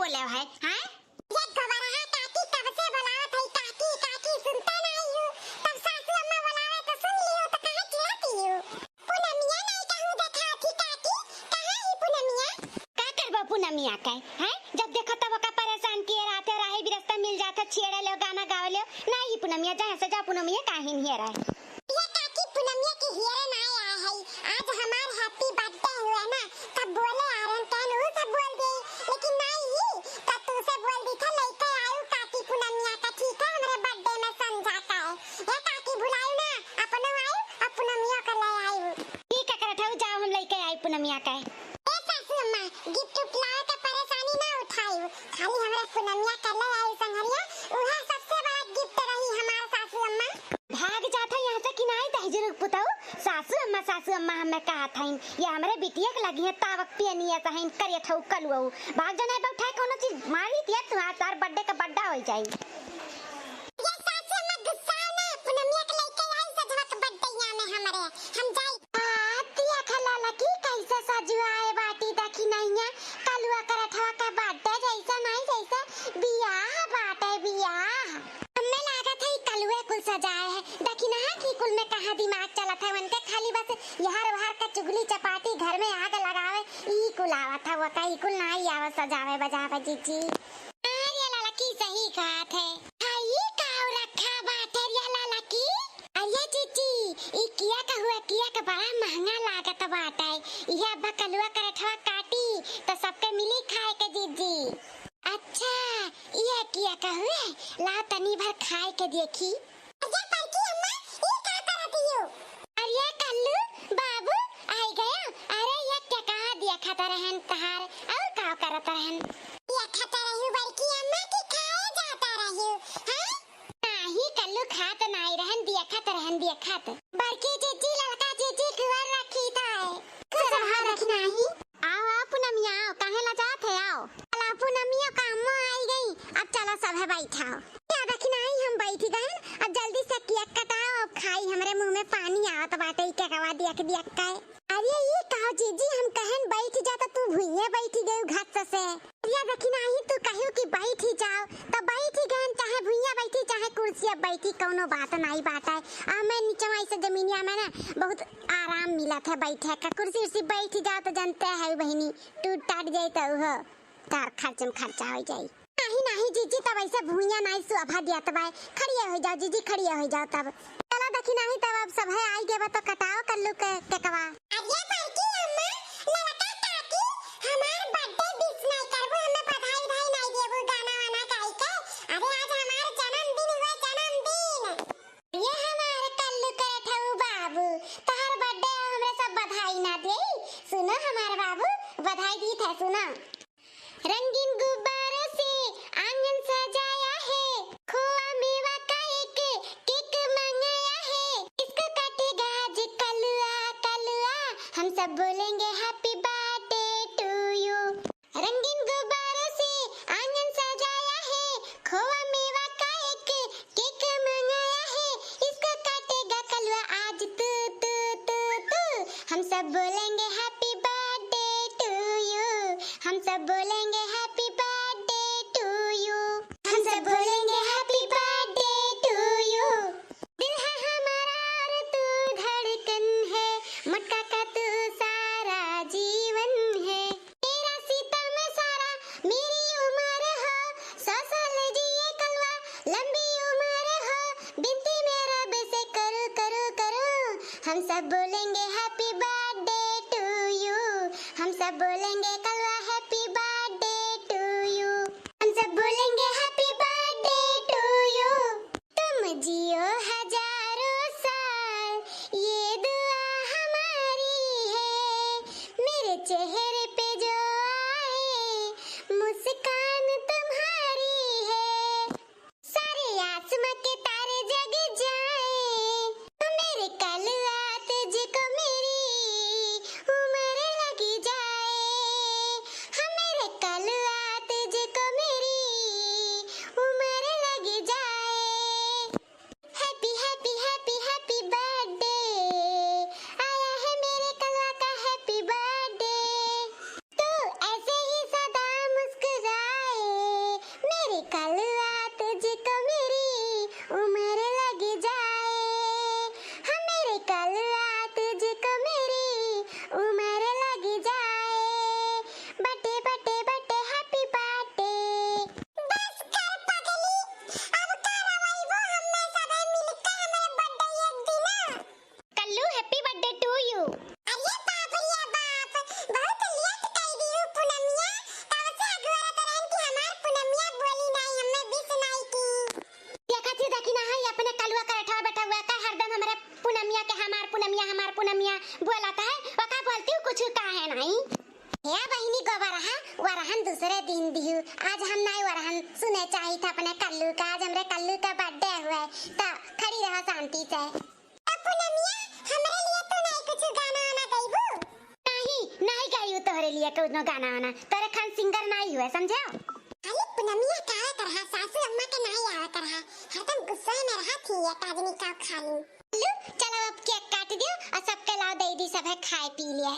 बोले है? हैं? ये गवरहा काकी कब से बुलावत है काकी काकी सुनता नहीं हूँ। तब सासू अम्मा बुलावे तो सुन लियो तो कहाँ चिल्लाती हो? पूनमिया नहीं कहूँ देखा थी काकी कहाँ ही पूनमिया? का करबा पूनमिया का हैं? जब देखो तब का परेशान किए रहते रहे भी रास्ता मिल जाता छेड़े ले गाना गावे ले नहीं पूनमिया जहाँ से जा पूनमिया काहे नहीं रहा। ये काकी पूनमिया की हियर ना आया है। आज हमार हैप्पी बर्थडे हुआ ना तब बोले आरन कान वो सब बोल दे लेकिन नहीं तब तू से बोल दी था लेके आयु काकी पूनमिया का ठीक है हमारे बर्थडे में समझाता है। ये काकी बुलायु ना अपनो आयु अब पूनमिया का ले आयु। ठीक है करत हूँ जाओ हम लेके आई पूनमिया का। ए सासू अम्मा गिफ्ट लाए का परेशानी ना उठायु खाली हमारे पूनमिया कर ले आयु संगरिया उहा सबसे बड़ा गिफ्ट रही हमार सासू अम्मा। भाग जाता यहाँ से कि नहीं तहजर पुताऊ सासू अम्मा हमें कहा था ये हमारे बिटिया के लगी है तावक पियनिया सहिन करिए ठौ कलुओ भाग जाना बैठा कोनो चीज मारी दिया तुम्हारा तार बर्थडे का बड्डा हो जाए। ये सासू अम्मा गुस्सा ना पूनमिया के लेके आई सजवा के बर्थडे में हमारे हम जाई तिया खला लकी कैसे सजुआए बाटी देखी नहीं है कलुआ करठवा का बर्थडे जैसा नहीं जैसा बियाह बाटे बियाह हमें लगा था कलुए कुल सजाए है देखी ना कि कुल में कहाँ दिमाग चला था उनके खाली बस यहर वहर का चुगली चपाटी घर में आग लगावे ई कुल आवा था वो कई कुल नहीं आवा सजावे बजावे जीजी। अरे लाला की सही बात है हाई काऊ रखा बाटे रे लाला की। अरे जीजी ई किया का हुआ किया का बड़ा महंगा लागत बाटे यह बकलुआ करठवा काटी तो सबके मिली खाए के जीजी। अच्छा ये किया का हुए ला तनी भर खाए के देखी। अजय परकी अम्मा ये क्या करती हो? अरे कल्लू बाबू आई गया। अरे ये क्या कहा दिया खाता रहन तहार और का करत रहन ये खाता रही बरकी अम्मा की खाए जाता रही हैं? नहीं कल्लू खात नहीं रहन दिया खात बरकी जीजी लड़का जीजी कुवर रखी था कुछ बाहर रखना ही। आओ पूनमिया आओ काहे ला जात है आओ चला पूनमिया का अम्मा आई गई अब चलो सब है बैठाओ क्या देखना ही हम बैठ गए अब जल्दी से केक कटाओ अब खाई हमारे मुंह में पानी आवत बाटे क्या कवा दिया का। अरे ये कहो जीजी हम कहन बैठ जाता तू भुइये बैठी गई घाट से या देखना ही तू कहू कि बैठ ही जाओ तब बैठ ही गए चाहे भुइया बैठी चाहे कुर्सी बैठी कोनो बात नहीं बात है हमें नीचे ऐसे जमीनिया में ना बहुत आराम मिला था बैठे का कुर्सी उर्सी बैठ जाओ तो जानते है बहनी टूट टाट जाए तो हो तार खर्चा हो जाए। नहीं जीजी तब ऐसे भुइया नहीं सुभा दिया तब खड़िया हो जाओ जीजी खड़िया हो जाओ तब चलो देखी नहीं तब अब सब है आई गए तो कटाओ कल्लू के केकवा। अरे परकी अम्मा लड़का काकी हमार बर्थडे विश नहीं करबो हमें बधाई नहीं देबो गाना वाना गाई के। अरे आज हमार जन्मदिन हुआ जन्मदिन। ये हमारे कल्लू के ठऊ बाबू तोहर बर्थडे हमरे सब बधाई ना दे सुनो हमारे बाबू बधाई दी थे सुनो। रंगीन गुब्बारों से आंगन सजाया है खोआ मेवा का एक केक मंगाया है इसको काटेगा आज कलुआ कलुआ हम सब बोलेंगे हैप्पी बर्थडे टू यू। रंगीन गुब्बारों से आंगन सजाया है खोआ मेवा का एक केक मंगाया है इसको काटेगा कलुआ आज तू तू तू तू हम सब बोलेंगे हैप्पी बर्थडे टू यू हम सब बोलेंगे हैप्पी बर्थडे टू यू हम सब बोलेंगे हैप्पी बर्थडे टू यू। दिल है हमारा और तू धड़कन है मटका का तू सारा जीवन है तेरा सीतम सारा मेरी उम्र हो 100 साल जिए कलवा लंबी उम्र हो बिनती मेरा बेसे करो करो करो हम सब बोलेंगे हैप्पी बर्थडे टू यू हम सब बोलेंगे कलवा हैप्पी बर्थडे टू यू हम सब बोलेंगे हैप्पी बर्थडे टू यू। तुम जियो हजारों साल ये दुआ हमारी है मेरे चेहरे पे जो आए मुस्कान तुम्हारी है सारे आसमां के तारे जग जाए मेरे कलुआ तुझको मेरी उम्र लगी जाए मेरे कलुआ तुझको मेरी उम्र लगी जाए। Happy happy happy happy birthday आया है मेरे कलुआ का हैप्पी बर्थडे। ऐसन दूसरे दिन दिहु आज हम नहीं वरहन सुने चाहिए था अपने कल्लू का। आज हमरे कल्लू का बर्थडे हुआ है तो खड़ी रहा शांति से। पूनमिया हमरे लिए तो नहीं कुछ गाना वाना गाइबू? नहीं गायू तोहरे लिए कुछ गाना वाना, तोरे खान सिंगर नहीं हुए समझे। अरे पूनमिया का करहा सासू अम्मा के नहीं आवा करहा, हरदम गुस्सा में रहा थी ये काजनी का खा लूं। चलो अब केक काट दियो और सबके लाओ दे दी सब है खाए पी लिया।